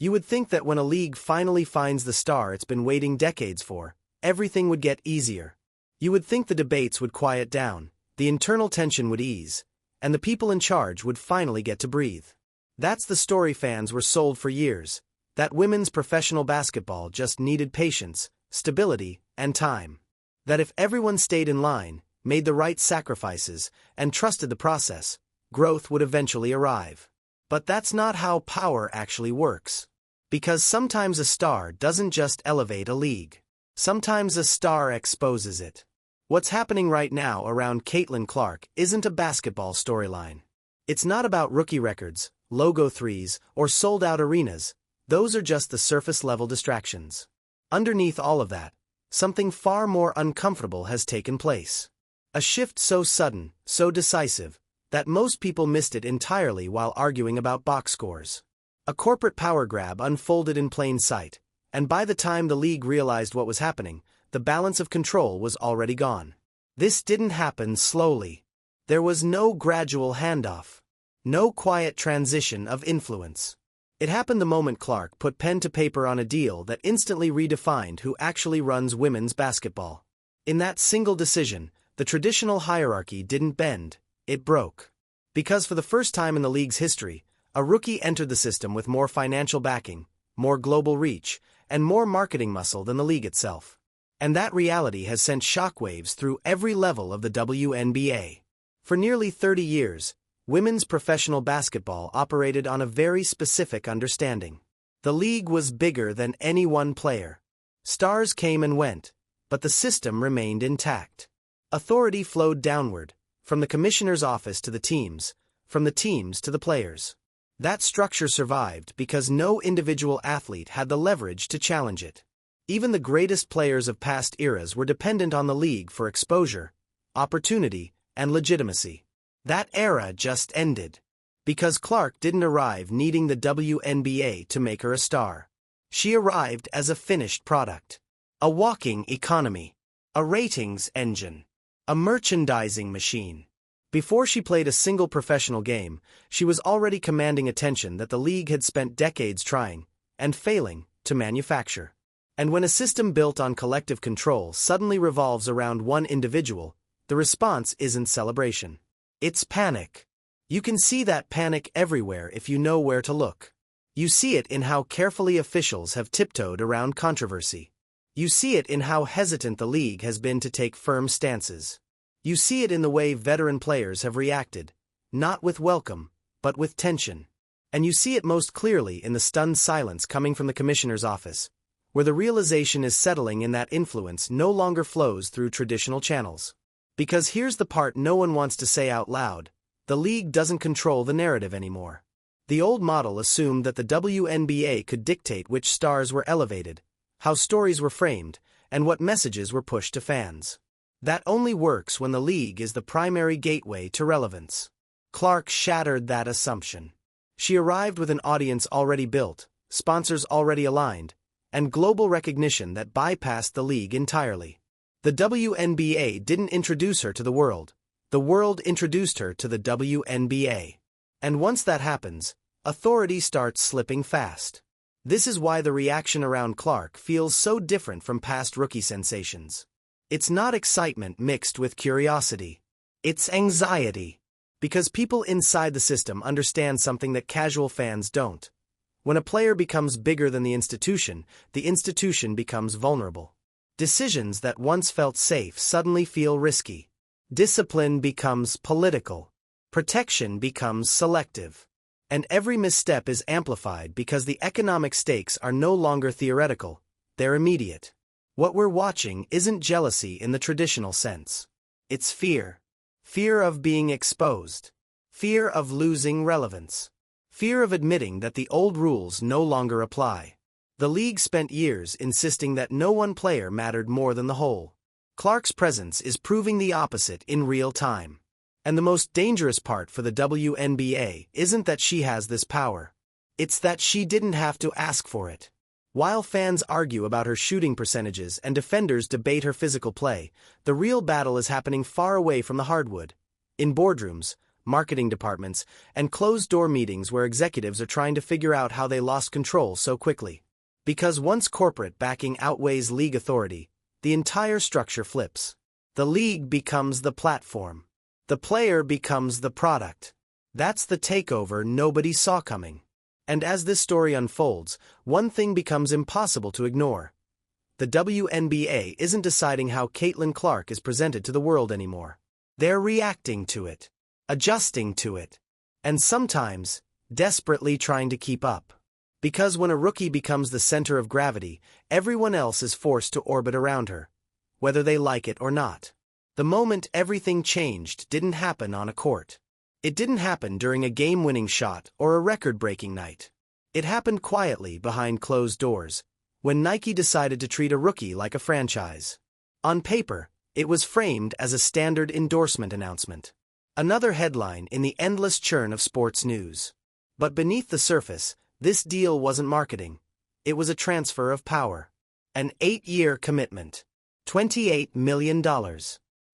You would think that when a league finally finds the star it's been waiting decades for, everything would get easier. You would think the debates would quiet down, the internal tension would ease, and the people in charge would finally get to breathe. That's the story fans were sold for years, that women's professional basketball just needed patience, stability, and time. That if everyone stayed in line, made the right sacrifices, and trusted the process, growth would eventually arrive. But that's not how power actually works. Because sometimes a star doesn't just elevate a league. Sometimes a star exposes it. What's happening right now around Caitlin Clark isn't a basketball storyline. It's not about rookie records, logo threes, or sold-out arenas. Those are just the surface-level distractions. Underneath all of that, something far more uncomfortable has taken place. A shift so sudden, so decisive, that most people missed it entirely while arguing about box scores. A corporate power grab unfolded in plain sight, and by the time the league realized what was happening, the balance of control was already gone. This didn't happen slowly. There was no gradual handoff. No quiet transition of influence. It happened the moment Clark put pen to paper on a deal that instantly redefined who actually runs women's basketball. In that single decision, the traditional hierarchy didn't bend, it broke. Because for the first time in the league's history, a rookie entered the system with more financial backing, more global reach, and more marketing muscle than the league itself. And that reality has sent shockwaves through every level of the WNBA. For nearly 30 years, women's professional basketball operated on a very specific understanding. The league was bigger than any one player. Stars came and went, but the system remained intact. Authority flowed downward, from the commissioner's office to the teams, from the teams to the players. That structure survived because no individual athlete had the leverage to challenge it. Even the greatest players of past eras were dependent on the league for exposure, opportunity, and legitimacy. That era just ended. Because Clark didn't arrive needing the WNBA to make her a star. She arrived as a finished product. A walking economy. A ratings engine. A merchandising machine. Before she played a single professional game, she was already commanding attention that the league had spent decades trying, and failing, to manufacture. And when a system built on collective control suddenly revolves around one individual, the response isn't celebration. It's panic. You can see that panic everywhere if you know where to look. You see it in how carefully officials have tiptoed around controversy. You see it in how hesitant the league has been to take firm stances. You see it in the way veteran players have reacted, not with welcome, but with tension. And you see it most clearly in the stunned silence coming from the commissioner's office, where the realization is settling in that influence no longer flows through traditional channels. Because here's the part no one wants to say out loud, the league doesn't control the narrative anymore. The old model assumed that the WNBA could dictate which stars were elevated, how stories were framed, and what messages were pushed to fans. That only works when the league is the primary gateway to relevance. Clark shattered that assumption. She arrived with an audience already built, sponsors already aligned, and global recognition that bypassed the league entirely. The WNBA didn't introduce her to the world introduced her to the WNBA. And once that happens, authority starts slipping fast. This is why the reaction around Clark feels so different from past rookie sensations. It's not excitement mixed with curiosity. It's anxiety. Because people inside the system understand something that casual fans don't. When a player becomes bigger than the institution becomes vulnerable. Decisions that once felt safe suddenly feel risky. Discipline becomes political. Protection becomes selective. And every misstep is amplified because the economic stakes are no longer theoretical, they're immediate. What we're watching isn't jealousy in the traditional sense. It's fear. Fear of being exposed. Fear of losing relevance. Fear of admitting that the old rules no longer apply. The league spent years insisting that no one player mattered more than the whole. Clark's presence is proving the opposite in real time. And the most dangerous part for the WNBA isn't that she has this power. It's that she didn't have to ask for it. While fans argue about her shooting percentages and defenders debate her physical play, the real battle is happening far away from the hardwood. In boardrooms, marketing departments, and closed-door meetings where executives are trying to figure out how they lost control so quickly. Because once corporate backing outweighs league authority, the entire structure flips. The league becomes the platform. The player becomes the product. That's the takeover nobody saw coming. And as this story unfolds, one thing becomes impossible to ignore. The WNBA isn't deciding how Caitlin Clark is presented to the world anymore. They're reacting to it, adjusting to it, and sometimes desperately trying to keep up. Because when a rookie becomes the center of gravity, everyone else is forced to orbit around her, whether they like it or not. The moment everything changed didn't happen on a court. It didn't happen during a game-winning shot or a record-breaking night. It happened quietly behind closed doors, when Nike decided to treat a rookie like a franchise. On paper, it was framed as a standard endorsement announcement. Another headline in the endless churn of sports news. But beneath the surface, this deal wasn't marketing. It was a transfer of power. An 8-year commitment. $28 million.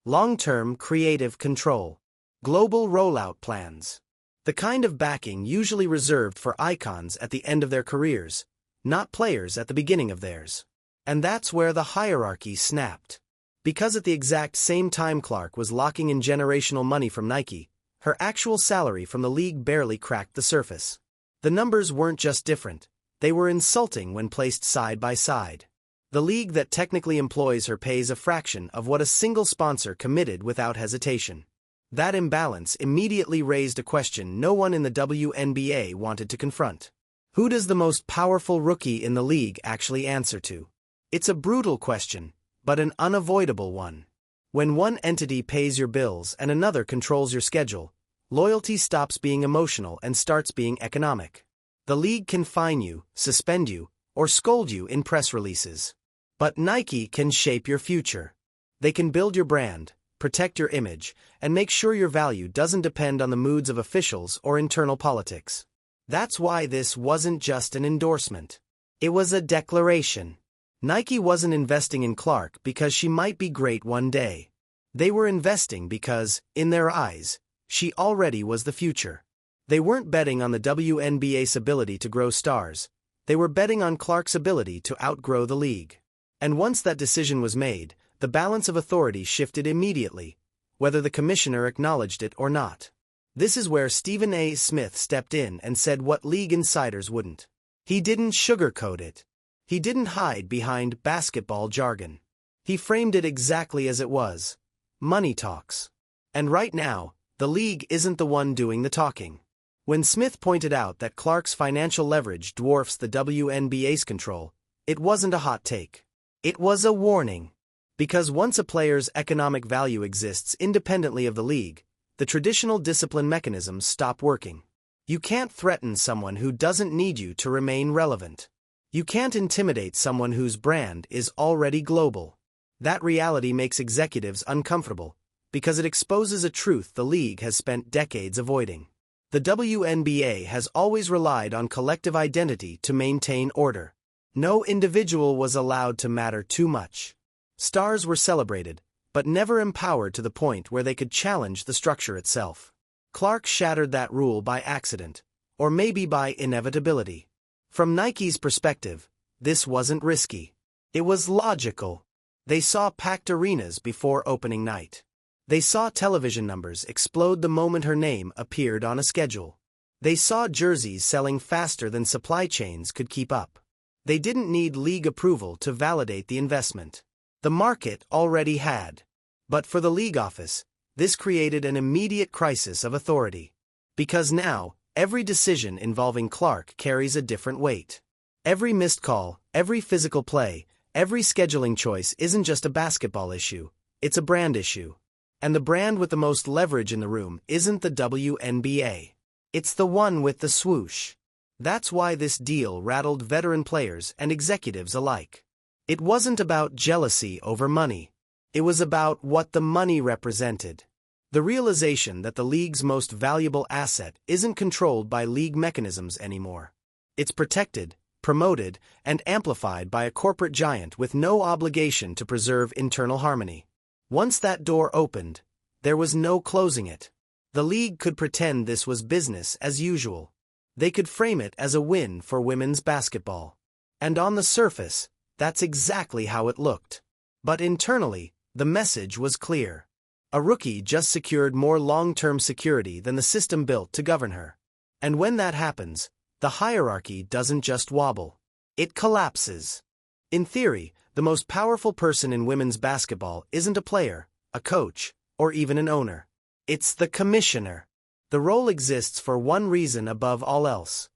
Long-term creative control. Global rollout plans. The kind of backing usually reserved for icons at the end of their careers, not players at the beginning of theirs. And that's where the hierarchy snapped. Because at the exact same time Clark was locking in generational money from Nike, her actual salary from the league barely cracked the surface. The numbers weren't just different, they were insulting when placed side by side. The league that technically employs her pays a fraction of what a single sponsor committed without hesitation. That imbalance immediately raised a question no one in the WNBA wanted to confront. Who does the most powerful rookie in the league actually answer to? It's a brutal question, but an unavoidable one. When one entity pays your bills and another controls your schedule, loyalty stops being emotional and starts being economic. The league can fine you, suspend you, or scold you in press releases. But Nike can shape your future. They can build your brand, protect your image, and make sure your value doesn't depend on the moods of officials or internal politics. That's why this wasn't just an endorsement. It was a declaration. Nike wasn't investing in Clark because she might be great one day. They were investing because, in their eyes, she already was the future. They weren't betting on the WNBA's ability to grow stars. They were betting on Clark's ability to outgrow the league. And once that decision was made, the balance of authority shifted immediately, whether the commissioner acknowledged it or not. This is where Stephen A. Smith stepped in and said what league insiders wouldn't. He didn't sugarcoat it. He didn't hide behind basketball jargon. He framed it exactly as it was. Money talks. And right now, the league isn't the one doing the talking. When Smith pointed out that Clark's financial leverage dwarfs the WNBA's control, it wasn't a hot take. It was a warning. Because once a player's economic value exists independently of the league, the traditional discipline mechanisms stop working. You can't threaten someone who doesn't need you to remain relevant. You can't intimidate someone whose brand is already global. That reality makes executives uncomfortable, because it exposes a truth the league has spent decades avoiding. The WNBA has always relied on collective identity to maintain order. No individual was allowed to matter too much. Stars were celebrated, but never empowered to the point where they could challenge the structure itself. Clark shattered that rule by accident, or maybe by inevitability. From Nike's perspective, this wasn't risky. It was logical. They saw packed arenas before opening night. They saw television numbers explode the moment her name appeared on a schedule. They saw jerseys selling faster than supply chains could keep up. They didn't need league approval to validate the investment. The market already had. But for the league office, this created an immediate crisis of authority. Because now, every decision involving Clark carries a different weight. Every missed call, every physical play, every scheduling choice isn't just a basketball issue, it's a brand issue. And the brand with the most leverage in the room isn't the WNBA. It's the one with the swoosh. That's why this deal rattled veteran players and executives alike. It wasn't about jealousy over money. It was about what the money represented. The realization that the league's most valuable asset isn't controlled by league mechanisms anymore. It's protected, promoted, and amplified by a corporate giant with no obligation to preserve internal harmony. Once that door opened, there was no closing it. The league could pretend this was business as usual. They could frame it as a win for women's basketball. And on the surface, that's exactly how it looked. But internally, the message was clear. A rookie just secured more long-term security than the system built to govern her. And when that happens, the hierarchy doesn't just wobble. It collapses. In theory, the most powerful person in women's basketball isn't a player, a coach, or even an owner. It's the commissioner. The role exists for one reason above all else: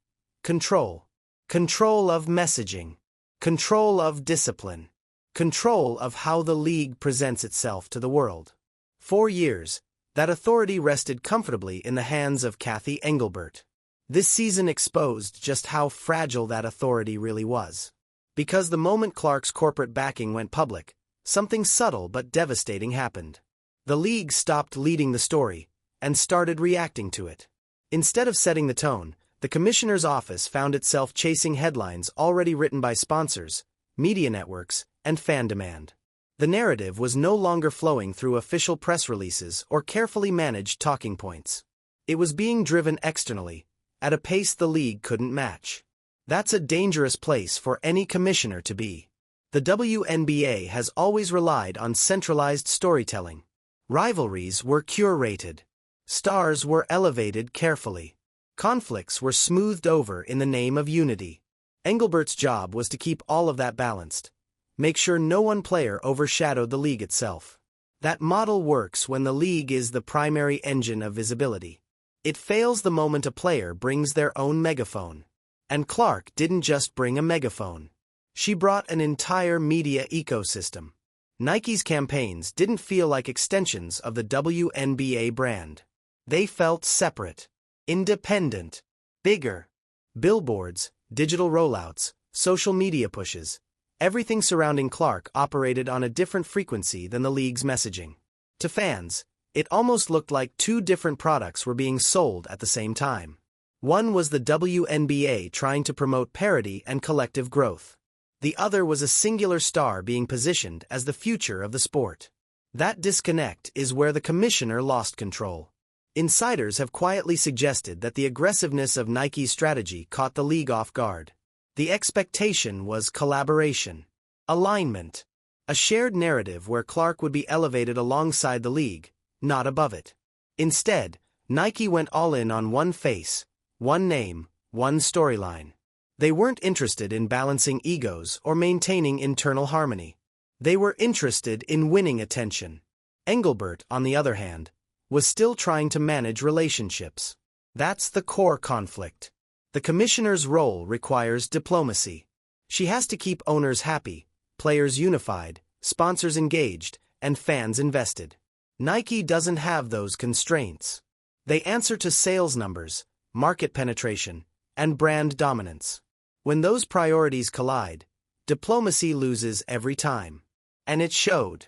control. Control of messaging. Control of discipline. Control of how the league presents itself to the world. For years, that authority rested comfortably in the hands of Cathy Engelbert. This season exposed just how fragile that authority really was. Because the moment Clark's corporate backing went public, something subtle but devastating happened. The league stopped leading the story and started reacting to it. Instead of setting the tone, the commissioner's office found itself chasing headlines already written by sponsors, media networks, and fan demand. The narrative was no longer flowing through official press releases or carefully managed talking points. It was being driven externally, at a pace the league couldn't match. That's a dangerous place for any commissioner to be. The WNBA has always relied on centralized storytelling. Rivalries were curated. Stars were elevated carefully. Conflicts were smoothed over in the name of unity. Engelbert's job was to keep all of that balanced. Make sure no one player overshadowed the league itself. That model works when the league is the primary engine of visibility. It fails the moment a player brings their own megaphone. And Clark didn't just bring a megaphone. She brought an entire media ecosystem. Nike's campaigns didn't feel like extensions of the WNBA brand. They felt separate, independent, bigger. Billboards, digital rollouts, social media pushes, everything surrounding Clark operated on a different frequency than the league's messaging. To fans, it almost looked like two different products were being sold at the same time. One was the WNBA trying to promote parity and collective growth. The other was a singular star being positioned as the future of the sport. That disconnect is where the commissioner lost control. Insiders have quietly suggested that the aggressiveness of Nike's strategy caught the league off guard. The expectation was collaboration, alignment, a shared narrative where Clark would be elevated alongside the league, not above it. Instead, Nike went all in on one face, one name, one storyline. They weren't interested in balancing egos or maintaining internal harmony. They were interested in winning attention. Engelbert, on the other hand, was still trying to manage relationships. That's the core conflict. The commissioner's role requires diplomacy. She has to keep owners happy, players unified, sponsors engaged, and fans invested. Nike doesn't have those constraints. They answer to sales numbers, market penetration, and brand dominance. When those priorities collide, diplomacy loses every time. And it showed.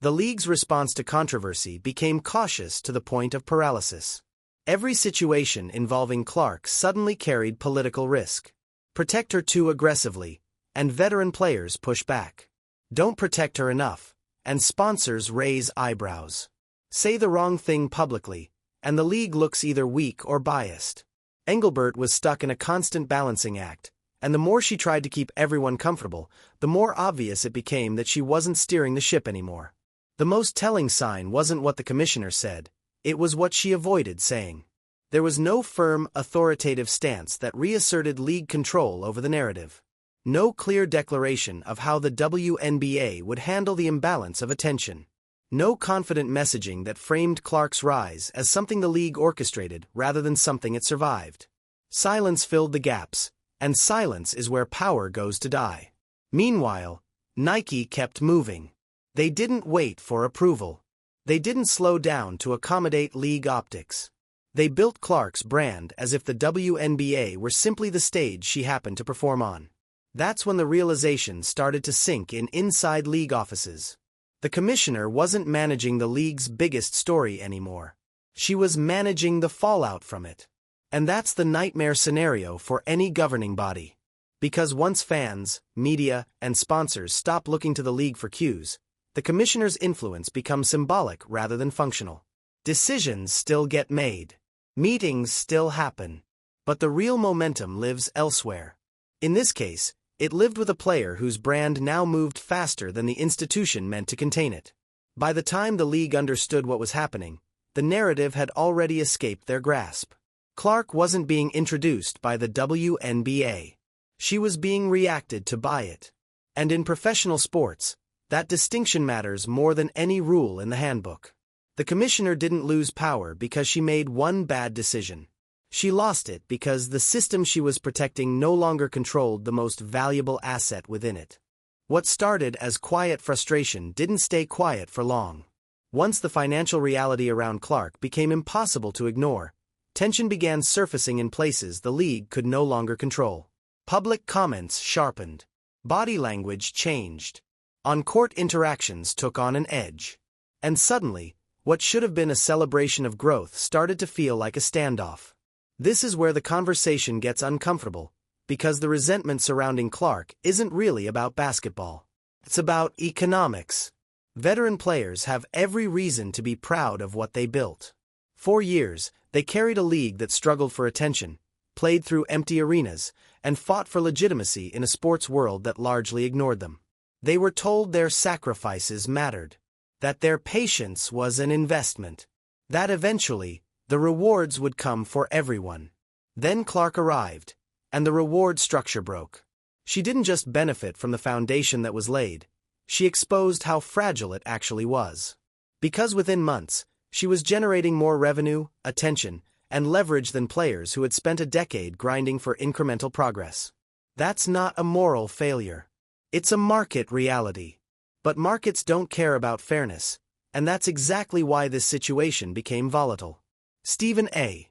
The league's response to controversy became cautious to the point of paralysis. Every situation involving Clark suddenly carried political risk. Protect her too aggressively, and veteran players push back. Don't protect her enough, and sponsors raise eyebrows. Say the wrong thing publicly, and the league looks either weak or biased. Engelbert was stuck in a constant balancing act, and the more she tried to keep everyone comfortable, the more obvious it became that she wasn't steering the ship anymore. The most telling sign wasn't what the commissioner said, it was what she avoided saying. There was no firm, authoritative stance that reasserted league control over the narrative. No clear declaration of how the WNBA would handle the imbalance of attention. No confident messaging that framed Clark's rise as something the league orchestrated rather than something it survived. Silence filled the gaps, and silence is where power goes to die. Meanwhile, Nike kept moving. They didn't wait for approval. They didn't slow down to accommodate league optics. They built Clark's brand as if the WNBA were simply the stage she happened to perform on. That's when the realization started to sink in inside league offices. The commissioner wasn't managing the league's biggest story anymore. She was managing the fallout from it. And that's the nightmare scenario for any governing body. Because once fans, media, and sponsors stop looking to the league for cues, the commissioner's influence becomes symbolic rather than functional. Decisions still get made. Meetings still happen. But the real momentum lives elsewhere. In this case, it lived with a player whose brand now moved faster than the institution meant to contain it. By the time the league understood what was happening, the narrative had already escaped their grasp. Clark wasn't being introduced by the WNBA. She was being reacted to by it. And in professional sports, that distinction matters more than any rule in the handbook. The commissioner didn't lose power because she made one bad decision. She lost it because the system she was protecting no longer controlled the most valuable asset within it. What started as quiet frustration didn't stay quiet for long. Once the financial reality around Clark became impossible to ignore, tension began surfacing in places the league could no longer control. Public comments sharpened. Body language changed. On-court interactions took on an edge. And suddenly, what should have been a celebration of growth started to feel like a standoff. This is where the conversation gets uncomfortable, because the resentment surrounding Clark isn't really about basketball. It's about economics. Veteran players have every reason to be proud of what they built. For years, they carried a league that struggled for attention, played through empty arenas, and fought for legitimacy in a sports world that largely ignored them. They were told their sacrifices mattered, that their patience was an investment, that eventually, the rewards would come for everyone. Then Clark arrived, and the reward structure broke. She didn't just benefit from the foundation that was laid, she exposed how fragile it actually was. Because within months, she was generating more revenue, attention, and leverage than players who had spent a decade grinding for incremental progress. That's not a moral failure. It's a market reality. But markets don't care about fairness, and that's exactly why this situation became volatile. Stephen A.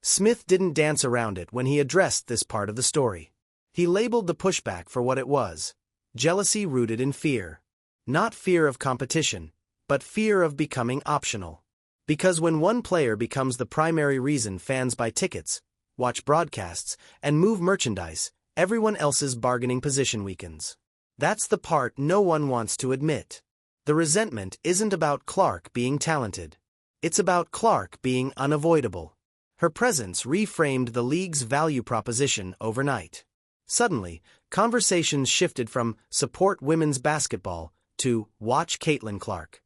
Smith didn't dance around it when he addressed this part of the story. He labeled the pushback for what it was: jealousy rooted in fear. Not fear of competition, but fear of becoming optional. Because when one player becomes the primary reason fans buy tickets, watch broadcasts, and move merchandise, everyone else's bargaining position weakens. That's the part no one wants to admit. The resentment isn't about Clark being talented. It's about Clark being unavoidable. Her presence reframed the league's value proposition overnight. Suddenly, conversations shifted from "support women's basketball" to "watch Caitlin Clark."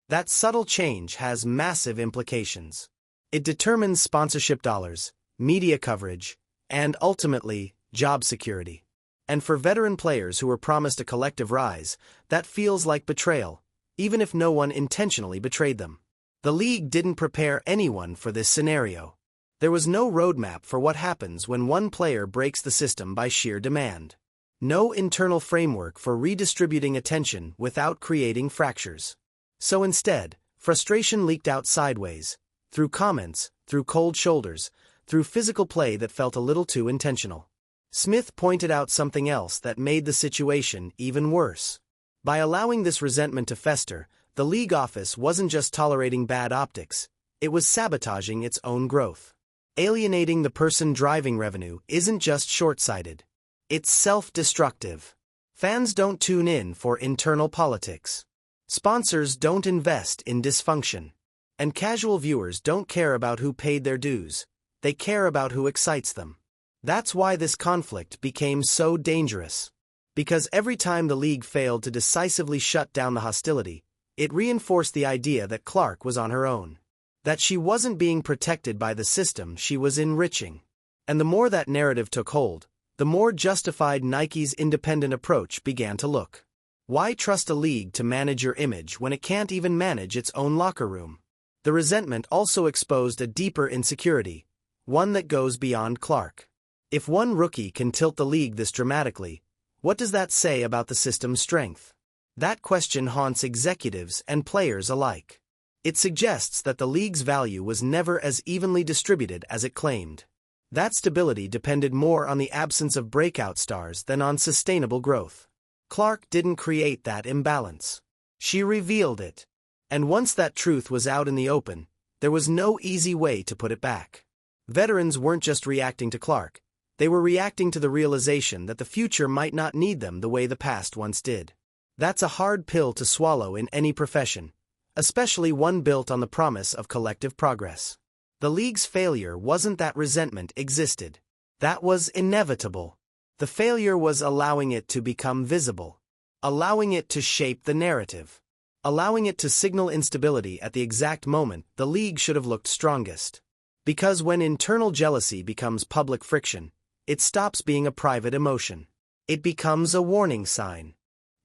That subtle change has massive implications. It determines sponsorship dollars, media coverage, and ultimately, job security. And for veteran players who were promised a collective rise, that feels like betrayal, even if no one intentionally betrayed them. The league didn't prepare anyone for this scenario. There was no roadmap for what happens when one player breaks the system by sheer demand. No internal framework for redistributing attention without creating fractures. So instead, frustration leaked out sideways, through comments, through cold shoulders, through physical play that felt a little too intentional. Smith pointed out something else that made the situation even worse. By allowing this resentment to fester, the league office wasn't just tolerating bad optics, it was sabotaging its own growth. Alienating the person driving revenue isn't just short-sighted. It's self-destructive. Fans don't tune in for internal politics. Sponsors don't invest in dysfunction. And casual viewers don't care about who paid their dues. They care about who excites them. That's why this conflict became so dangerous. Because every time the league failed to decisively shut down the hostility, it reinforced the idea that Clark was on her own. That she wasn't being protected by the system she was enriching. And the more that narrative took hold, the more justified Nike's independent approach began to look. Why trust a league to manage your image when it can't even manage its own locker room? The resentment also exposed a deeper insecurity, one that goes beyond Clark. If one rookie can tilt the league this dramatically, what does that say about the system's strength? That question haunts executives and players alike. It suggests that the league's value was never as evenly distributed as it claimed. That stability depended more on the absence of breakout stars than on sustainable growth. Clark didn't create that imbalance. She revealed it. And once that truth was out in the open, there was no easy way to put it back. Veterans weren't just reacting to Clark, they were reacting to the realization that the future might not need them the way the past once did. That's a hard pill to swallow in any profession, especially one built on the promise of collective progress. The league's failure wasn't that resentment existed. That was inevitable. The failure was allowing it to become visible, allowing it to shape the narrative, allowing it to signal instability at the exact moment the league should have looked strongest. Because when internal jealousy becomes public friction, it stops being a private emotion. It becomes a warning sign.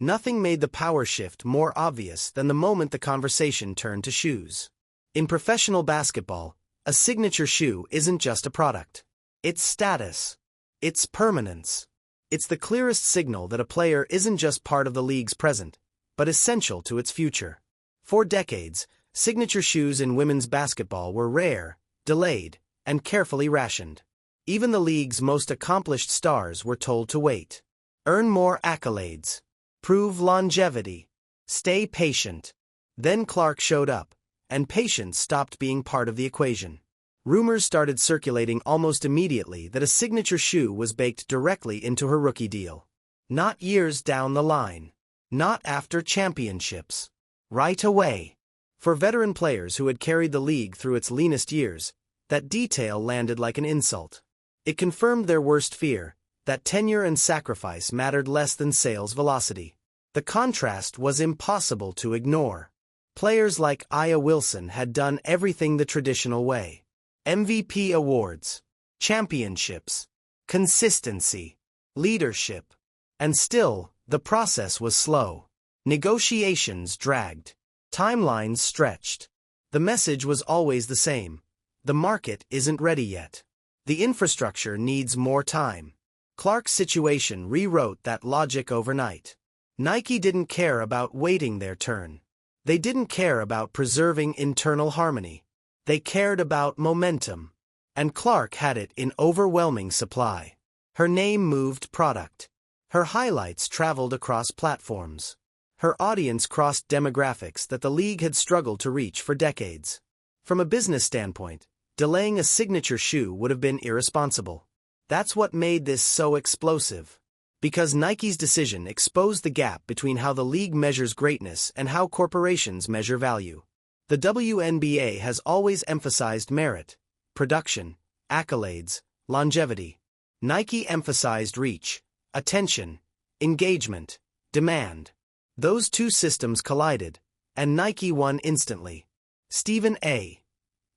Nothing made the power shift more obvious than the moment the conversation turned to shoes. In professional basketball, a signature shoe isn't just a product. It's status. It's permanence. It's the clearest signal that a player isn't just part of the league's present, but essential to its future. For decades, signature shoes in women's basketball were rare, delayed, and carefully rationed. Even the league's most accomplished stars were told to wait. Earn more accolades. Prove longevity. Stay patient. Then Clark showed up, and patience stopped being part of the equation. Rumors started circulating almost immediately that a signature shoe was baked directly into her rookie deal. Not years down the line. Not after championships. Right away. For veteran players who had carried the league through its leanest years, that detail landed like an insult. It confirmed their worst fear, that tenure and sacrifice mattered less than sales velocity. The contrast was impossible to ignore. Players like Aya Wilson had done everything the traditional way. MVP awards, championships, consistency, leadership. And still, the process was slow. Negotiations dragged. Timelines stretched. The message was always the same. The market isn't ready yet. The infrastructure needs more time. Clark's situation rewrote that logic overnight. Nike didn't care about waiting their turn. They didn't care about preserving internal harmony. They cared about momentum. And Clark had it in overwhelming supply. Her name moved product. Her highlights traveled across platforms. Her audience crossed demographics that the league had struggled to reach for decades. From a business standpoint, delaying a signature shoe would have been irresponsible. That's what made this so explosive. Because Nike's decision exposed the gap between how the league measures greatness and how corporations measure value. The WNBA has always emphasized merit, production, accolades, longevity. Nike emphasized reach, attention, engagement, demand. Those two systems collided, and Nike won instantly. Stephen A.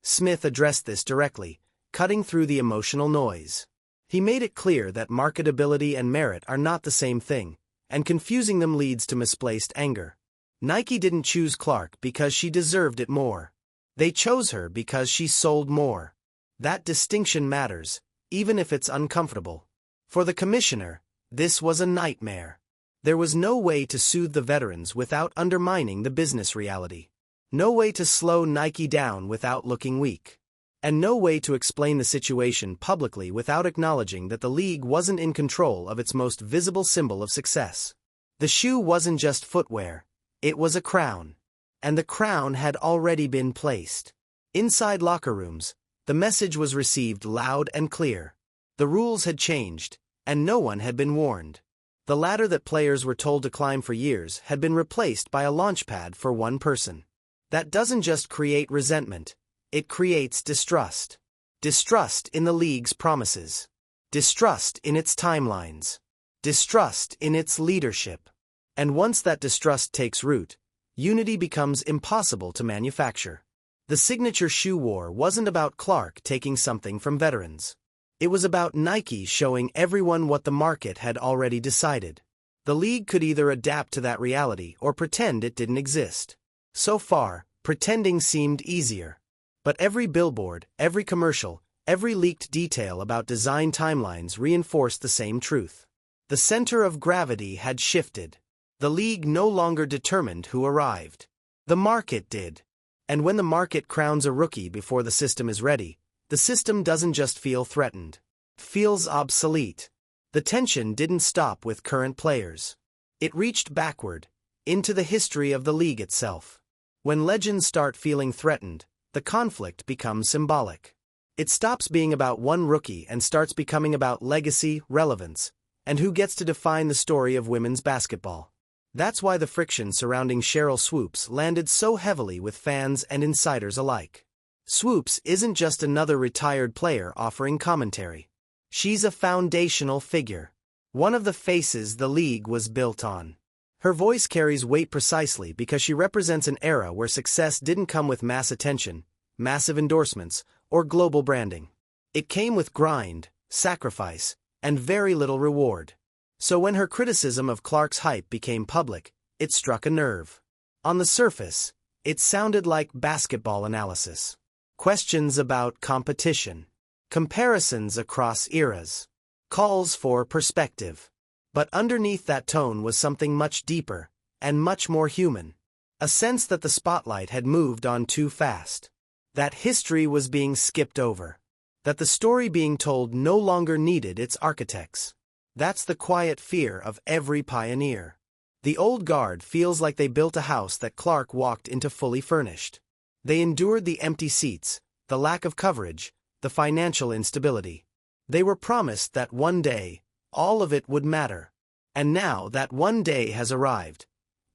Smith addressed this directly, cutting through the emotional noise. He made it clear that marketability and merit are not the same thing, and confusing them leads to misplaced anger. Nike didn't choose Clark because she deserved it more. They chose her because she sold more. That distinction matters, even if it's uncomfortable. For the commissioner, this was a nightmare. There was no way to soothe the veterans without undermining the business reality. No way to slow Nike down without looking weak. And no way to explain the situation publicly without acknowledging that the league wasn't in control of its most visible symbol of success. The shoe wasn't just footwear. It was a crown. And the crown had already been placed. Inside locker rooms, the message was received loud and clear. The rules had changed, and no one had been warned. The ladder that players were told to climb for years had been replaced by a launchpad for one person. That doesn't just create resentment, it creates distrust. Distrust in the league's promises. Distrust in its timelines. Distrust in its leadership. And once that distrust takes root, unity becomes impossible to manufacture. The signature shoe war wasn't about Clark taking something from veterans. It was about Nike showing everyone what the market had already decided. The league could either adapt to that reality or pretend it didn't exist. So far, pretending seemed easier. But every billboard, every commercial, every leaked detail about design timelines reinforced the same truth. The center of gravity had shifted. The league no longer determined who arrived. The market did. And when the market crowns a rookie before the system is ready, the system doesn't just feel threatened. It feels obsolete. The tension didn't stop with current players. It reached backward, into the history of the league itself. When legends start feeling threatened, the conflict becomes symbolic. It stops being about one rookie and starts becoming about legacy, relevance, and who gets to define the story of women's basketball. That's why the friction surrounding Cheryl Swoops landed so heavily with fans and insiders alike. Swoops isn't just another retired player offering commentary. She's a foundational figure. One of the faces the league was built on. Her voice carries weight precisely because she represents an era where success didn't come with mass attention, massive endorsements, or global branding. It came with grind, sacrifice, and very little reward. So when her criticism of Clark's hype became public, it struck a nerve. On the surface, it sounded like basketball analysis. Questions about competition, comparisons across eras, calls for perspective. But underneath that tone was something much deeper, and much more human. A sense that the spotlight had moved on too fast. That history was being skipped over. That the story being told no longer needed its architects. That's the quiet fear of every pioneer. The old guard feels like they built a house that Clark walked into fully furnished. They endured the empty seats, the lack of coverage, the financial instability. They were promised that one day, all of it would matter. And now that one day has arrived.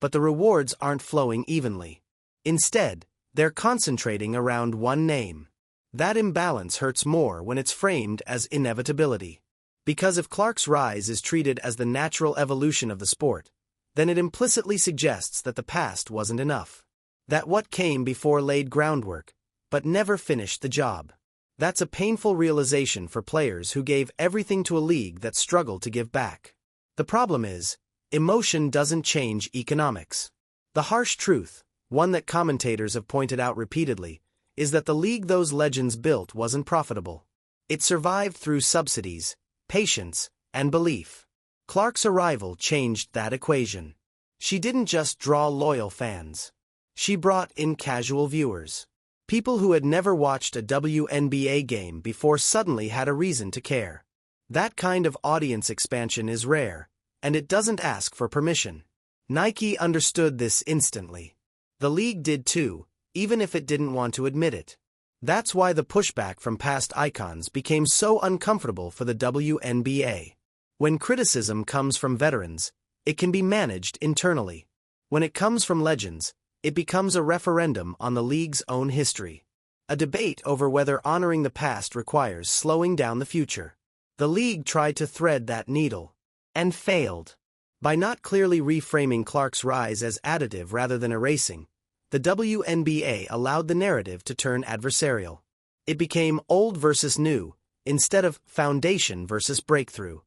But the rewards aren't flowing evenly. Instead, they're concentrating around one name. That imbalance hurts more when it's framed as inevitability. Because if Clark's rise is treated as the natural evolution of the sport, then it implicitly suggests that the past wasn't enough. That what came before laid groundwork, but never finished the job. That's a painful realization for players who gave everything to a league that struggled to give back. The problem is, emotion doesn't change economics. The harsh truth, one that commentators have pointed out repeatedly, is that the league those legends built wasn't profitable. It survived through subsidies, patience, and belief. Clark's arrival changed that equation. She didn't just draw loyal fans. She brought in casual viewers. People who had never watched a WNBA game before suddenly had a reason to care. That kind of audience expansion is rare, and it doesn't ask for permission. Nike understood this instantly. The league did too, even if it didn't want to admit it. That's why the pushback from past icons became so uncomfortable for the WNBA. When criticism comes from veterans, it can be managed internally. When it comes from legends, it becomes a referendum on the league's own history. A debate over whether honoring the past requires slowing down the future. The league tried to thread that needle. And failed. By not clearly reframing Clark's rise as additive rather than erasing, the WNBA allowed the narrative to turn adversarial. It became old versus new, instead of foundation versus breakthrough.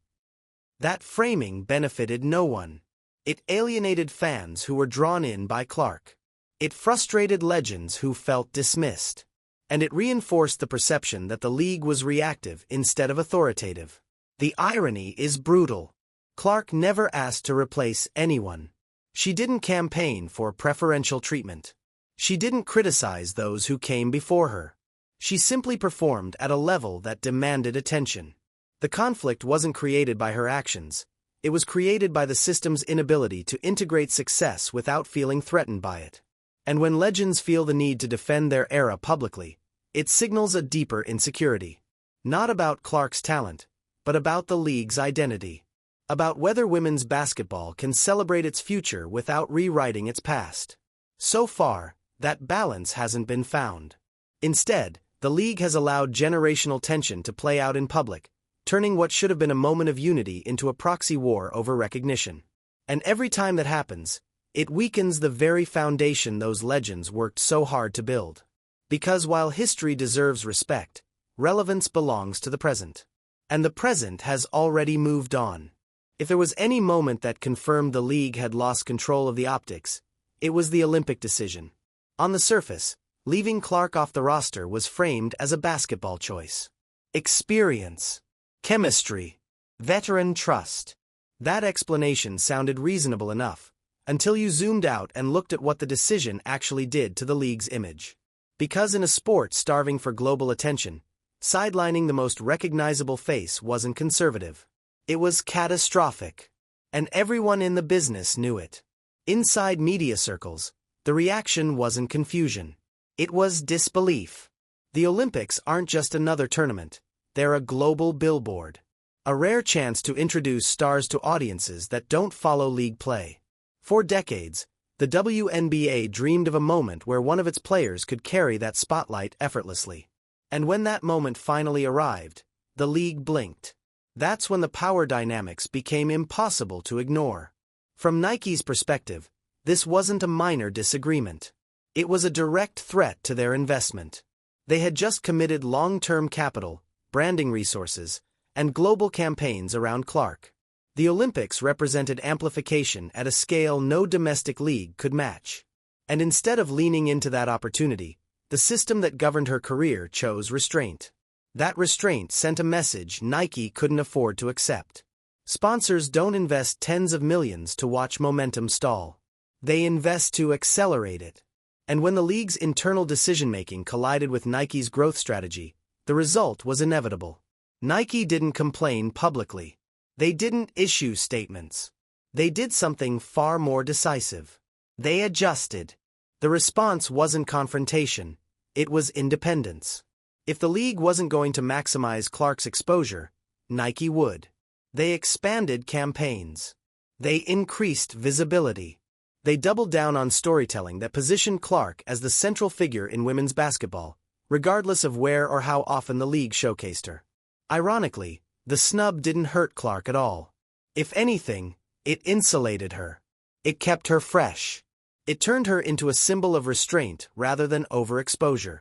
That framing benefited no one. It alienated fans who were drawn in by Clark. It frustrated legends who felt dismissed. And it reinforced the perception that the league was reactive instead of authoritative. The irony is brutal. Clark never asked to replace anyone. She didn't campaign for preferential treatment. She didn't criticize those who came before her. She simply performed at a level that demanded attention. The conflict wasn't created by her actions. It was created by the system's inability to integrate success without feeling threatened by it. And when legends feel the need to defend their era publicly, it signals a deeper insecurity. Not about Clark's talent, but about the league's identity. About whether women's basketball can celebrate its future without rewriting its past. So far, that balance hasn't been found. Instead, the league has allowed generational tension to play out in public, turning what should have been a moment of unity into a proxy war over recognition. And every time that happens, it weakens the very foundation those legends worked so hard to build. Because while history deserves respect, relevance belongs to the present. And the present has already moved on. If there was any moment that confirmed the league had lost control of the optics, it was the Olympic decision. On the surface, leaving Clark off the roster was framed as a basketball choice. Experience, chemistry, veteran trust. That explanation sounded reasonable enough, until you zoomed out and looked at what the decision actually did to the league's image. Because in a sport starving for global attention, sidelining the most recognizable face wasn't conservative. It was catastrophic. And everyone in the business knew it. Inside media circles, the reaction wasn't confusion. It was disbelief. The Olympics aren't just another tournament. They're a global billboard. A rare chance to introduce stars to audiences that don't follow league play. For decades, the WNBA dreamed of a moment where one of its players could carry that spotlight effortlessly. And when that moment finally arrived, the league blinked. That's when the power dynamics became impossible to ignore. From Nike's perspective, this wasn't a minor disagreement. It was a direct threat to their investment. They had just committed long-term capital, branding resources, and global campaigns around Clark. The Olympics represented amplification at a scale no domestic league could match. And instead of leaning into that opportunity, the system that governed her career chose restraint. That restraint sent a message Nike couldn't afford to accept. Sponsors don't invest tens of millions to watch momentum stall. They invest to accelerate it. And when the league's internal decision-making collided with Nike's growth strategy, the result was inevitable. Nike didn't complain publicly. They didn't issue statements. They did something far more decisive. They adjusted. The response wasn't confrontation. It was independence. If the league wasn't going to maximize Clark's exposure, Nike would. They expanded campaigns. They increased visibility. They doubled down on storytelling that positioned Clark as the central figure in women's basketball, regardless of where or how often the league showcased her. Ironically, the snub didn't hurt Clark at all. If anything, it insulated her. It kept her fresh. It turned her into a symbol of restraint rather than overexposure.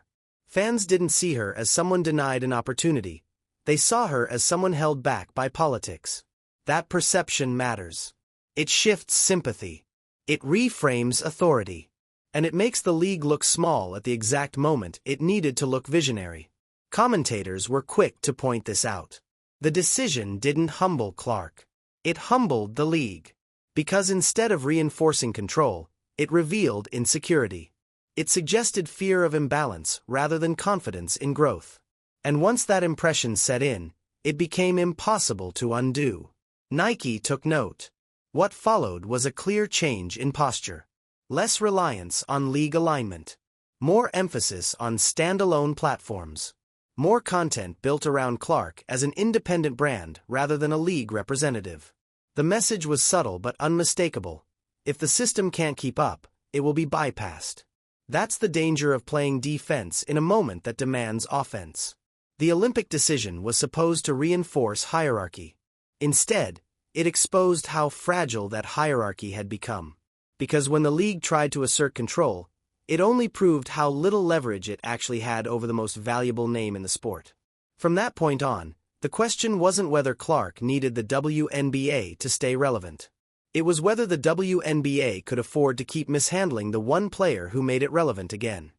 Fans didn't see her as someone denied an opportunity. They saw her as someone held back by politics. That perception matters. It shifts sympathy. It reframes authority. And it makes the league look small at the exact moment it needed to look visionary. Commentators were quick to point this out. The decision didn't humble Clark. It humbled the league. Because instead of reinforcing control, it revealed insecurity. It suggested fear of imbalance rather than confidence in growth. And once that impression set in, it became impossible to undo. Nike took note. What followed was a clear change in posture. Less reliance on league alignment. More emphasis on standalone platforms. More content built around Clark as an independent brand rather than a league representative. The message was subtle but unmistakable. If the system can't keep up, it will be bypassed. That's the danger of playing defense in a moment that demands offense. The Olympic decision was supposed to reinforce hierarchy. Instead, it exposed how fragile that hierarchy had become. Because when the league tried to assert control, it only proved how little leverage it actually had over the most valuable name in the sport. From that point on, the question wasn't whether Clark needed the WNBA to stay relevant. It was whether the WNBA could afford to keep mishandling the one player who made it relevant again.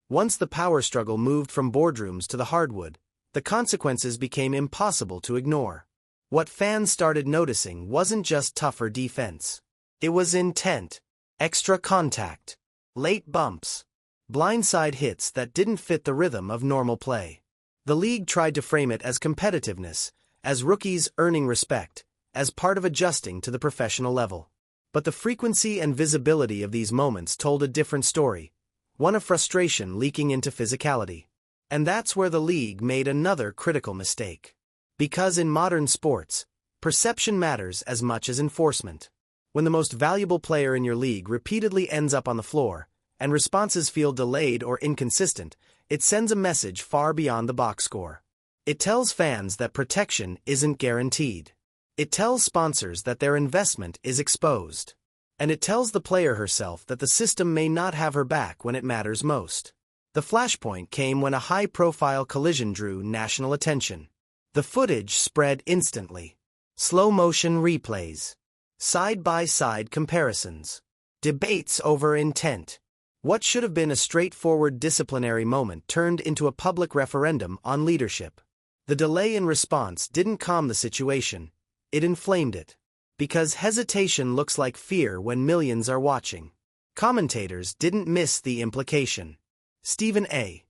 Once the power struggle moved from boardrooms to the hardwood, the consequences became impossible to ignore. What fans started noticing wasn't just tougher defense. It was intent, extra contact, late bumps, blindside hits that didn't fit the rhythm of normal play. The league tried to frame it as competitiveness, as rookies earning respect, as part of adjusting to the professional level. But the frequency and visibility of these moments told a different story, one of frustration leaking into physicality. And that's where the league made another critical mistake. Because in modern sports, perception matters as much as enforcement. When the most valuable player in your league repeatedly ends up on the floor, and responses feel delayed or inconsistent, it sends a message far beyond the box score. It tells fans that protection isn't guaranteed. It tells sponsors that their investment is exposed. And it tells the player herself that the system may not have her back when it matters most. The flashpoint came when a high-profile collision drew national attention. The footage spread instantly. Slow-motion replays. Side-by-side comparisons. Debates over intent. What should have been a straightforward disciplinary moment turned into a public referendum on leadership. The delay in response didn't calm the situation, it inflamed it. Because hesitation looks like fear when millions are watching. Commentators didn't miss the implication. Stephen A.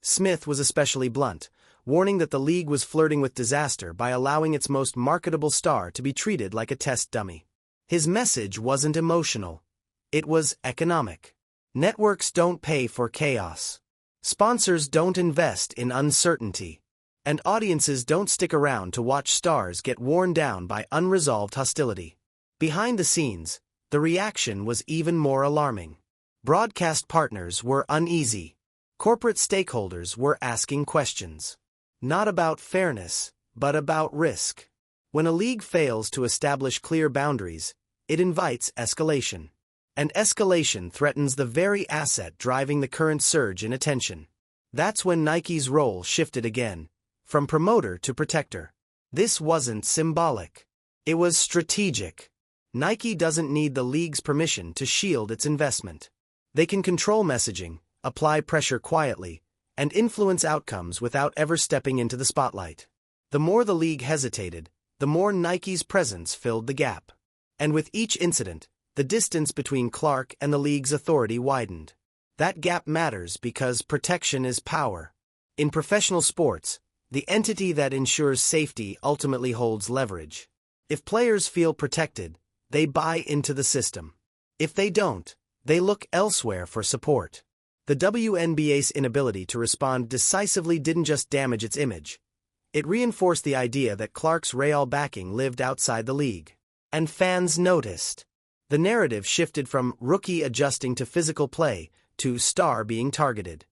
Smith was especially blunt, warning that the league was flirting with disaster by allowing its most marketable star to be treated like a test dummy. His message wasn't emotional. It was economic. Networks don't pay for chaos. Sponsors don't invest in uncertainty. And audiences don't stick around to watch stars get worn down by unresolved hostility. Behind the scenes, The reaction was even more alarming. Broadcast partners were uneasy. Corporate stakeholders were asking questions. Not about fairness, but about risk. When a league fails to establish clear boundaries, it invites escalation. And escalation threatens the very asset driving the current surge in attention. That's when Nike's role shifted again, from promoter to protector. This wasn't symbolic. It was strategic. Nike doesn't need the league's permission to shield its investment. They can control messaging, apply pressure quietly, and influence outcomes without ever stepping into the spotlight. The more the league hesitated, the more Nike's presence filled the gap. And with each incident, the distance between Clark and the league's authority widened. That gap matters because protection is power. In professional sports, the entity that ensures safety ultimately holds leverage. If players feel protected, they buy into the system. If they don't, they look elsewhere for support. The WNBA's inability to respond decisively didn't just damage its image. It reinforced the idea that Clark's real backing lived outside the league. And fans noticed. The narrative shifted from rookie adjusting to physical play to star being targeted.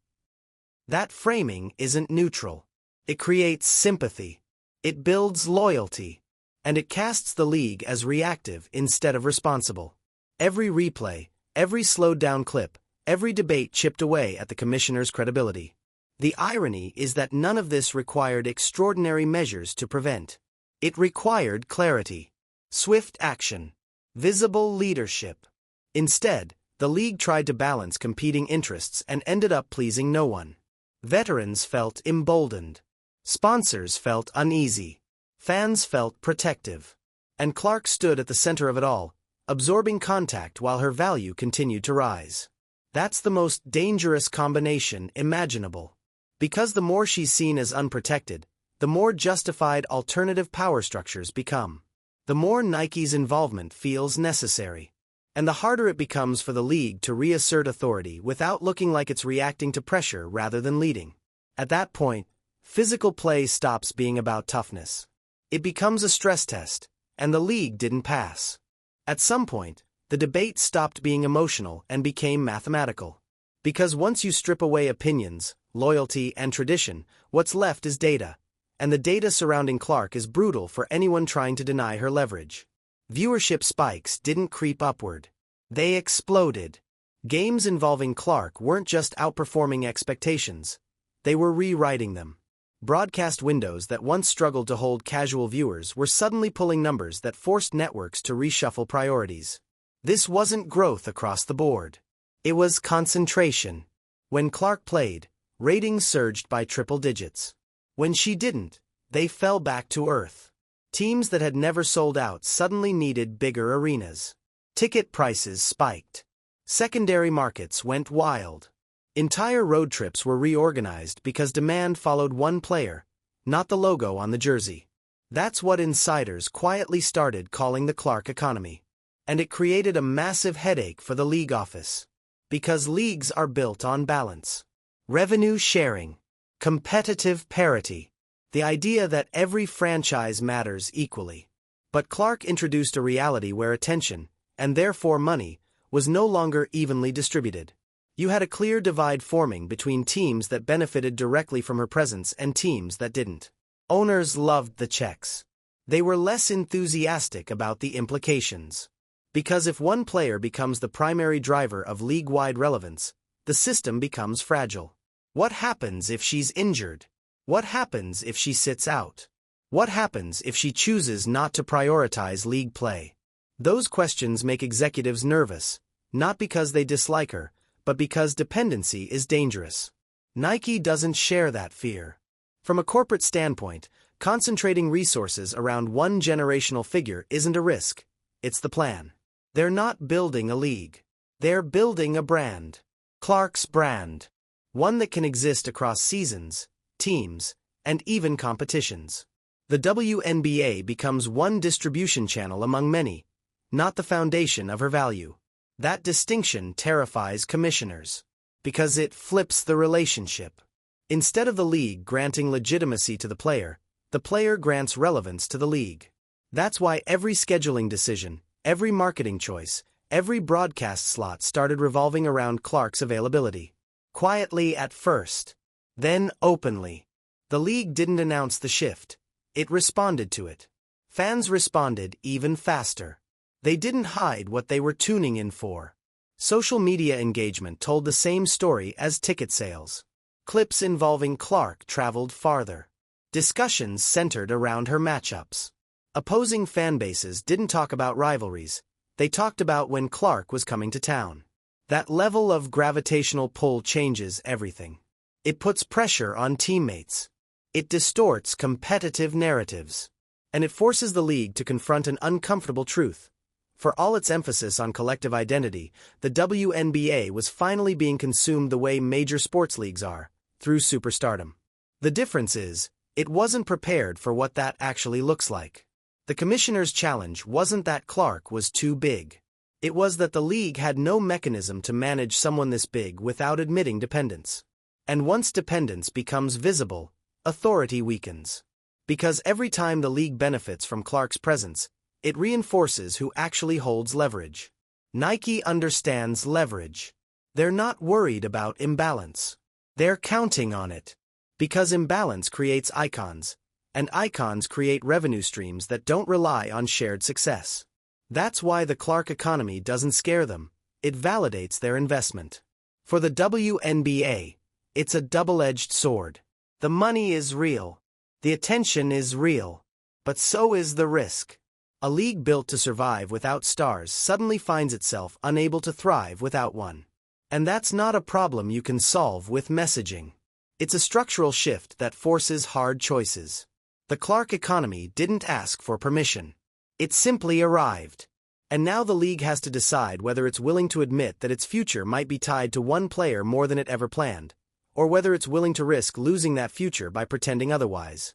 That framing isn't neutral. It creates sympathy. It builds loyalty. And it casts the league as reactive instead of responsible. Every replay, every slowed-down clip, every debate chipped away at the commissioner's credibility. The irony is that none of this required extraordinary measures to prevent. It required clarity, swift action, visible leadership. Instead, the league tried to balance competing interests and ended up pleasing no one. Veterans felt emboldened. Sponsors felt uneasy. Fans felt protective. And Clark stood at the center of it all, absorbing contact while her value continued to rise. That's the most dangerous combination imaginable. Because the more she's seen as unprotected, the more justified alternative power structures become. The more Nike's involvement feels necessary. And the harder it becomes for the league to reassert authority without looking like it's reacting to pressure rather than leading. At that point, physical play stops being about toughness. It becomes a stress test, and the league didn't pass. At some point, the debate stopped being emotional and became mathematical. Because once you strip away opinions, loyalty, and tradition, what's left is data. And the data surrounding Clark is brutal for anyone trying to deny her leverage. Viewership spikes didn't creep upward. They exploded. Games involving Clark weren't just outperforming expectations. They were rewriting them. Broadcast windows that once struggled to hold casual viewers were suddenly pulling numbers that forced networks to reshuffle priorities. This wasn't growth across the board. It was concentration. When Clark played, ratings surged by triple digits. When she didn't, they fell back to earth. Teams that had never sold out suddenly needed bigger arenas. Ticket prices spiked. Secondary markets went wild. Entire road trips were reorganized because demand followed one player, not the logo on the jersey. That's what insiders quietly started calling the Clark economy. And it created a massive headache for the league office. Because leagues are built on balance. Revenue sharing. Competitive parity. The idea that every franchise matters equally. But Clark introduced a reality where attention, and therefore money, was no longer evenly distributed. You had a clear divide forming between teams that benefited directly from her presence and teams that didn't. Owners loved the checks. They were less enthusiastic about the implications. Because if one player becomes the primary driver of league-wide relevance, the system becomes fragile. What happens if she's injured? What happens if she sits out? What happens if she chooses not to prioritize league play? Those questions make executives nervous, not because they dislike her, but because dependency is dangerous. Nike doesn't share that fear. From a corporate standpoint, concentrating resources around one generational figure isn't a risk, it's the plan. They're not building a league. They're building a brand. Clark's brand. One that can exist across seasons, teams, and even competitions. The WNBA becomes one distribution channel among many, not the foundation of her value. That distinction terrifies commissioners. Because it flips the relationship. Instead of the league granting legitimacy to the player grants relevance to the league. That's why every scheduling decision, every marketing choice, Every broadcast slot started revolving around Clark's availability. Quietly at first, then openly. The league didn't announce the shift. It responded to it. Fans responded even faster. They didn't hide what they were tuning in for. Social media engagement told the same story as ticket sales. Clips involving Clark traveled farther. Discussions centered around her matchups. Opposing fanbases didn't talk about rivalries. They talked about when Clark was coming to town. That level of gravitational pull changes everything. It puts pressure on teammates. It distorts competitive narratives. And it forces the league to confront an uncomfortable truth. For all its emphasis on collective identity, the WNBA was finally being consumed the way major sports leagues are, through superstardom. The difference is, it wasn't prepared for what that actually looks like. The commissioner's challenge wasn't that Clark was too big. It was that the league had no mechanism to manage someone this big without admitting dependence. And once dependence becomes visible, authority weakens. Because every time the league benefits from Clark's presence, it reinforces who actually holds leverage. Nike understands leverage. They're not worried about imbalance. They're counting on it. Because imbalance creates icons, and icons create revenue streams that don't rely on shared success. That's why the Clark economy doesn't scare them. It validates their investment. For the WNBA, it's a double-edged sword. The money is real. The attention is real. But so is the risk. A league built to survive without stars suddenly finds itself unable to thrive without one. And that's not a problem you can solve with messaging. It's a structural shift that forces hard choices. The Clark economy didn't ask for permission. It simply arrived. And now the league has to decide whether it's willing to admit that its future might be tied to one player more than it ever planned, or whether it's willing to risk losing that future by pretending otherwise.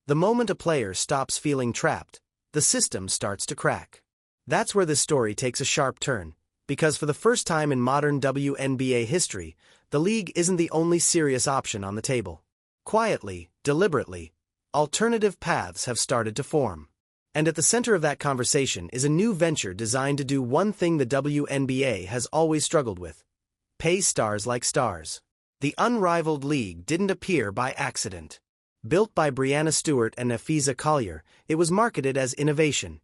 The moment a player stops feeling trapped, the system starts to crack. That's where this story takes a sharp turn, because for the first time in modern WNBA history, the league isn't the only serious option on the table. Quietly, deliberately, alternative paths have started to form. And at the center of that conversation is a new venture designed to do one thing the WNBA has always struggled with: pay stars like stars. The Unrivaled League didn't appear by accident. Built by Breanna Stewart and Afiza Collier, it was marketed as innovation.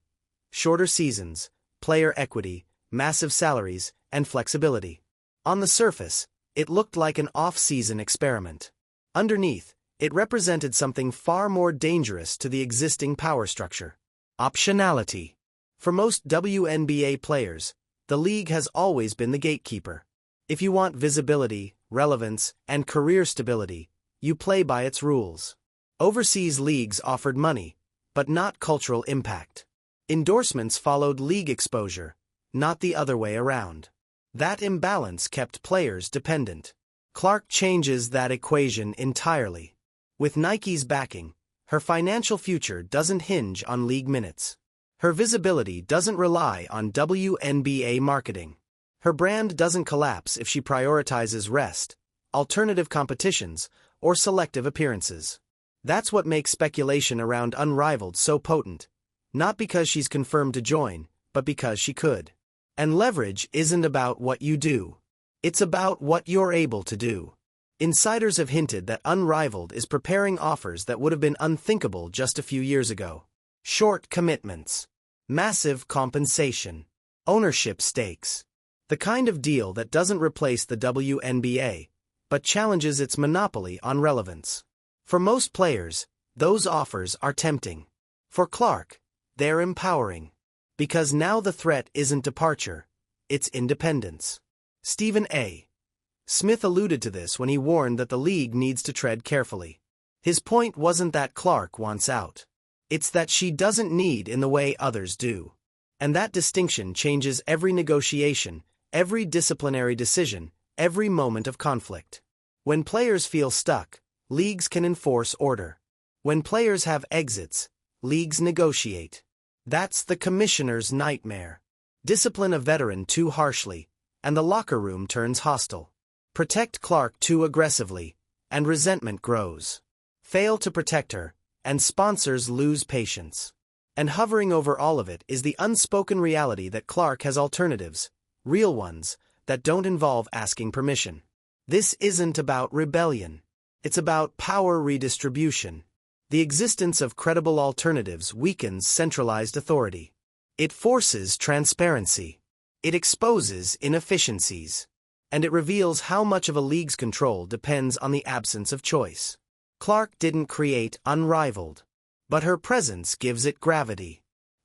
Shorter seasons, player equity, massive salaries, and flexibility. On the surface, it looked like an off-season experiment. Underneath, it represented something far more dangerous to the existing power structure: optionality. For most WNBA players, the league has always been the gatekeeper. If you want visibility, relevance, and career stability, you play by its rules. Overseas leagues offered money, but not cultural impact. Endorsements followed league exposure, not the other way around. That imbalance kept players dependent. Clark changes that equation entirely. With Nike's backing, her financial future doesn't hinge on league minutes. Her visibility doesn't rely on WNBA marketing. Her brand doesn't collapse if she prioritizes rest, alternative competitions, or selective appearances. That's what makes speculation around Unrivaled so potent. Not because she's confirmed to join, but because she could. And leverage isn't about what you do. It's about what you're able to do. Insiders have hinted that Unrivaled is preparing offers that would have been unthinkable just a few years ago. Short commitments. Massive compensation. Ownership stakes. The kind of deal that doesn't replace the WNBA, but challenges its monopoly on relevance. For most players, those offers are tempting. For Clark, they're empowering. Because now the threat isn't departure, it's independence. Stephen A. Smith alluded to this when he warned that the league needs to tread carefully. His point wasn't that Clark wants out. It's that she doesn't need in the way others do. And that distinction changes every negotiation, every disciplinary decision, every moment of conflict. When players feel stuck, leagues can enforce order. When players have exits, leagues negotiate. That's the commissioner's nightmare. Discipline a veteran too harshly, and the locker room turns hostile. Protect Clark too aggressively, and resentment grows. Fail to protect her, and sponsors lose patience. And hovering over all of it is the unspoken reality that Clark has alternatives, real ones, that don't involve asking permission. This isn't about rebellion. It's about power redistribution. The existence of credible alternatives weakens centralized authority. It forces transparency. It exposes inefficiencies. And it reveals how much of a league's control depends on the absence of choice. Clark didn't create Unrivaled, but her presence gives it gravity.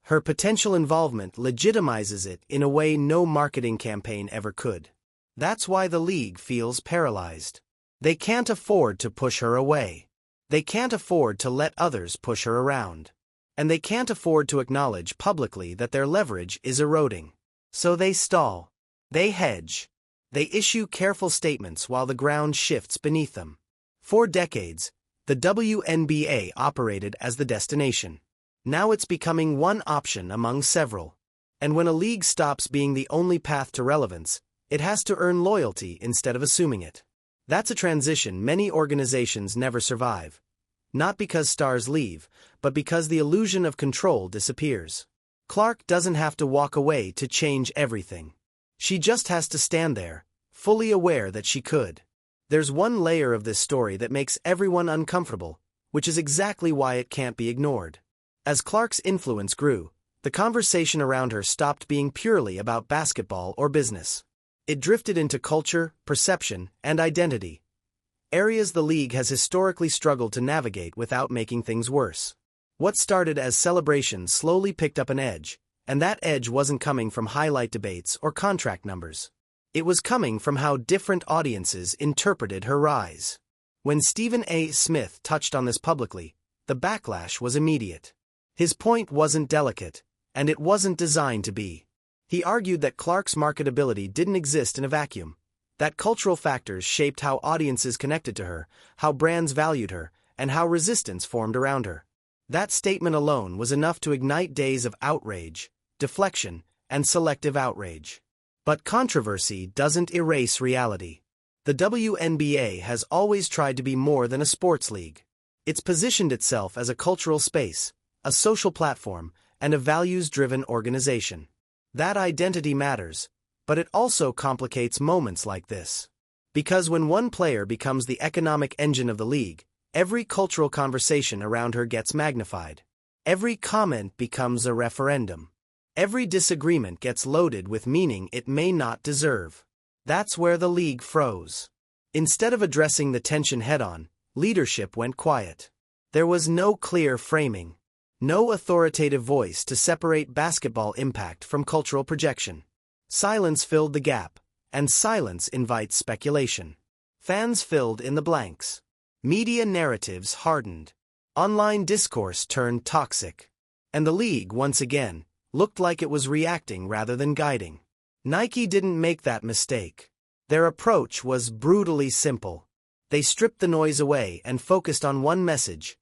Her potential involvement legitimizes it in a way no marketing campaign ever could. That's why the league feels paralyzed. They can't afford to push her away. They can't afford to let others push her around. And they can't afford to acknowledge publicly that their leverage is eroding. So they stall. They hedge. They issue careful statements while the ground shifts beneath them. For decades, the WNBA operated as the destination. Now it's becoming one option among several. And when a league stops being the only path to relevance, it has to earn loyalty instead of assuming it. That's a transition many organizations never survive. Not because stars leave, but because the illusion of control disappears. Clark doesn't have to walk away to change everything. She just has to stand there, fully aware that she could. There's one layer of this story that makes everyone uncomfortable, which is exactly why it can't be ignored. As Clark's influence grew, the conversation around her stopped being purely about basketball or business. It drifted into culture, perception, and identity. Areas the league has historically struggled to navigate without making things worse. What started as celebration slowly picked up an edge, and that edge wasn't coming from highlight debates or contract numbers. It was coming from how different audiences interpreted her rise. When Stephen A. Smith touched on this publicly, the backlash was immediate. His point wasn't delicate, and it wasn't designed to be. He argued that Clark's marketability didn't exist in a vacuum, that cultural factors shaped how audiences connected to her, how brands valued her, and how resistance formed around her. That statement alone was enough to ignite days of outrage, deflection, and selective outrage. But controversy doesn't erase reality. The WNBA has always tried to be more than a sports league. It's positioned itself as a cultural space, a social platform, and a values-driven organization. That identity matters, but it also complicates moments like this. Because when one player becomes the economic engine of the league, every cultural conversation around her gets magnified. Every comment becomes a referendum. Every disagreement gets loaded with meaning it may not deserve. That's where the league froze. Instead of addressing the tension head-on, leadership went quiet. There was no clear framing. No authoritative voice to separate basketball impact from cultural projection. Silence filled the gap, and silence invites speculation. Fans filled in the blanks. Media narratives hardened. Online discourse turned toxic. And the league, once again, looked like it was reacting rather than guiding. Nike didn't make that mistake. Their approach was brutally simple. They stripped the noise away and focused on one message: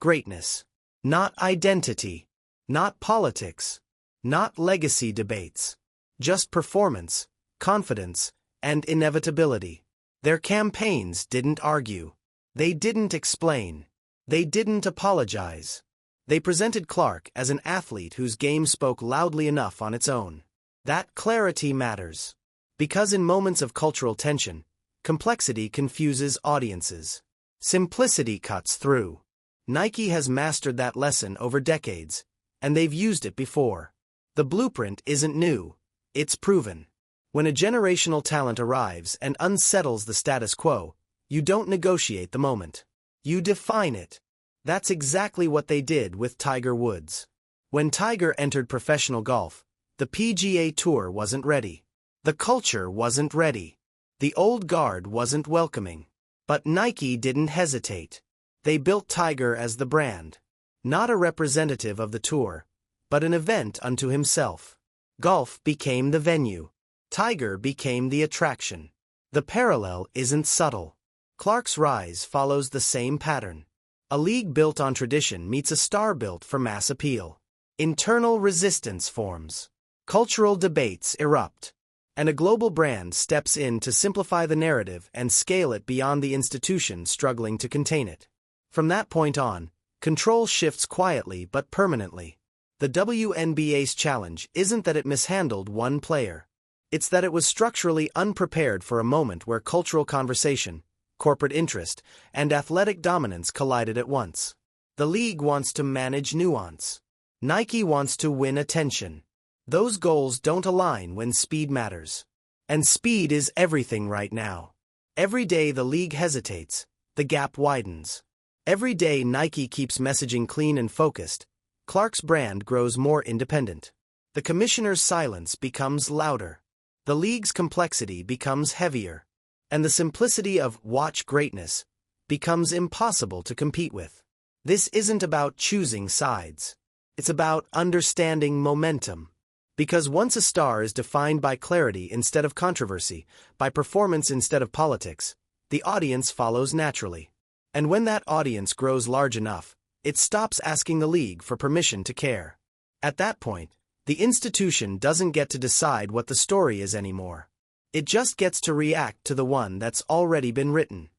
greatness. Not identity. Not politics. Not legacy debates. Just performance, confidence, and inevitability. Their campaigns didn't argue. They didn't explain. They didn't apologize. They presented Clark as an athlete whose game spoke loudly enough on its own. That clarity matters. Because in moments of cultural tension, complexity confuses audiences. Simplicity cuts through. Nike has mastered that lesson over decades, and they've used it before. The blueprint isn't new, it's proven. When a generational talent arrives and unsettles the status quo, you don't negotiate the moment. You define it. That's exactly what they did with Tiger Woods. When Tiger entered professional golf, the PGA Tour wasn't ready. The culture wasn't ready. The old guard wasn't welcoming. But Nike didn't hesitate. They built Tiger as the brand. Not a representative of the tour, but an event unto himself. Golf became the venue. Tiger became the attraction. The parallel isn't subtle. Clark's rise follows the same pattern. A league built on tradition meets a star built for mass appeal. Internal resistance forms. Cultural debates erupt. And a global brand steps in to simplify the narrative and scale it beyond the institution struggling to contain it. From that point on, control shifts quietly but permanently. The WNBA's challenge isn't that it mishandled one player. It's that it was structurally unprepared for a moment where cultural conversation, corporate interest, and athletic dominance collided at once. The league wants to manage nuance. Nike wants to win attention. Those goals don't align when speed matters. And speed is everything right now. Every day the league hesitates, the gap widens. Every day Nike keeps messaging clean and focused, Clark's brand grows more independent. The commissioner's silence becomes louder. The league's complexity becomes heavier. And the simplicity of "watch greatness" becomes impossible to compete with. This isn't about choosing sides. It's about understanding momentum. Because once a star is defined by clarity instead of controversy, by performance instead of politics, the audience follows naturally. And when that audience grows large enough, it stops asking the league for permission to care. At that point, the institution doesn't get to decide what the story is anymore. It just gets to react to the one that's already been written.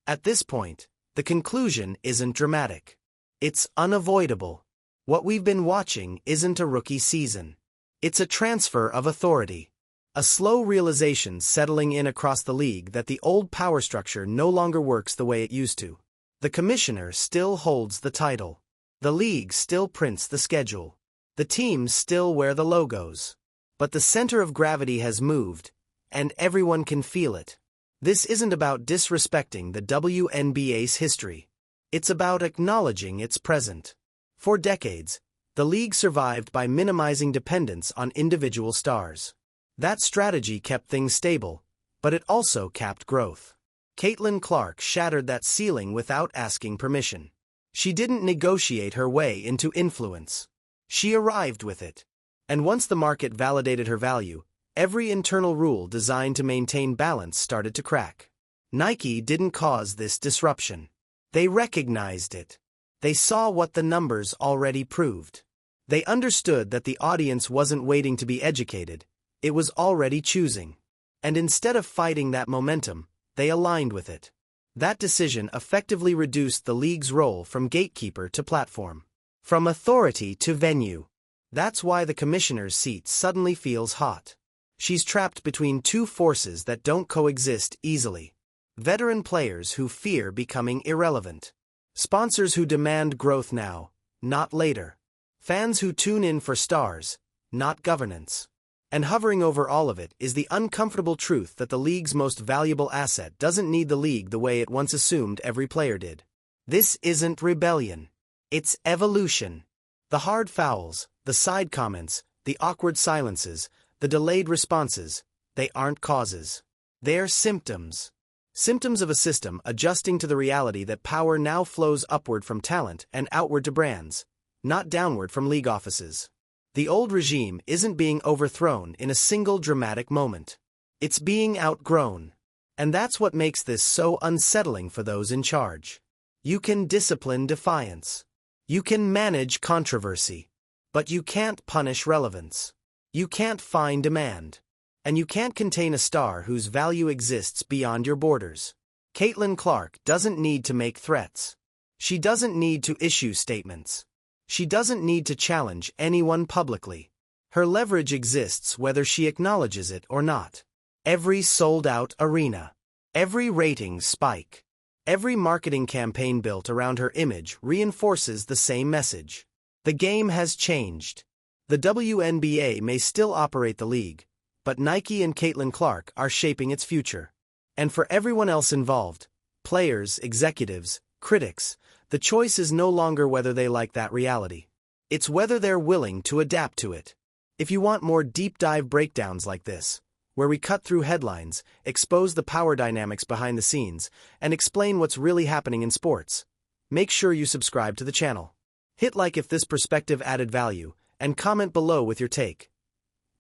At this point, the conclusion isn't dramatic. It's unavoidable. What we've been watching isn't a rookie season. It's a transfer of authority. A slow realization settling in across the league that the old power structure no longer works the way it used to. The commissioner still holds the title. The league still prints the schedule. The teams still wear the logos. But the center of gravity has moved, and everyone can feel it. This isn't about disrespecting the WNBA's history. It's about acknowledging its present. For decades, the league survived by minimizing dependence on individual stars. That strategy kept things stable, but it also capped growth. Caitlin Clark shattered that ceiling without asking permission. She didn't negotiate her way into influence. She arrived with it. And once the market validated her value, every internal rule designed to maintain balance started to crack. Nike didn't cause this disruption. They recognized it. They saw what the numbers already proved. They understood that the audience wasn't waiting to be educated, it was already choosing. And instead of fighting that momentum, they aligned with it. That decision effectively reduced the league's role from gatekeeper to platform. From authority to venue. That's why the commissioner's seat suddenly feels hot. She's trapped between two forces that don't coexist easily. Veteran players who fear becoming irrelevant. Sponsors who demand growth now, not later. Fans who tune in for stars, not governance. And hovering over all of it is the uncomfortable truth that the league's most valuable asset doesn't need the league the way it once assumed every player did. This isn't rebellion. It's evolution. The hard fouls, the side comments, the awkward silences, the delayed responses, they aren't causes. They're symptoms. Symptoms of a system adjusting to the reality that power now flows upward from talent and outward to brands, not downward from league offices. The old regime isn't being overthrown in a single dramatic moment. It's being outgrown. And that's what makes this so unsettling for those in charge. You can discipline defiance. You can manage controversy. But you can't punish relevance. You can't find demand. And you can't contain a star whose value exists beyond your borders. Caitlin Clark doesn't need to make threats. She doesn't need to issue statements. She doesn't need to challenge anyone publicly. Her leverage exists whether she acknowledges it or not. Every sold-out arena. Every ratings spike. Every marketing campaign built around her image reinforces the same message. The game has changed. The WNBA may still operate the league, but Nike and Caitlin Clark are shaping its future. And for everyone else involved, players, executives, critics, the choice is no longer whether they like that reality. It's whether they're willing to adapt to it. If you want more deep dive breakdowns like this, where we cut through headlines, expose the power dynamics behind the scenes, and explain what's really happening in sports, make sure you subscribe to the channel. Hit like if this perspective added value, and comment below with your take.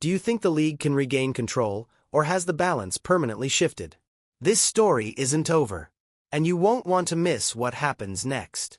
Do you think the league can regain control, or has the balance permanently shifted? This story isn't over, and you won't want to miss what happens next.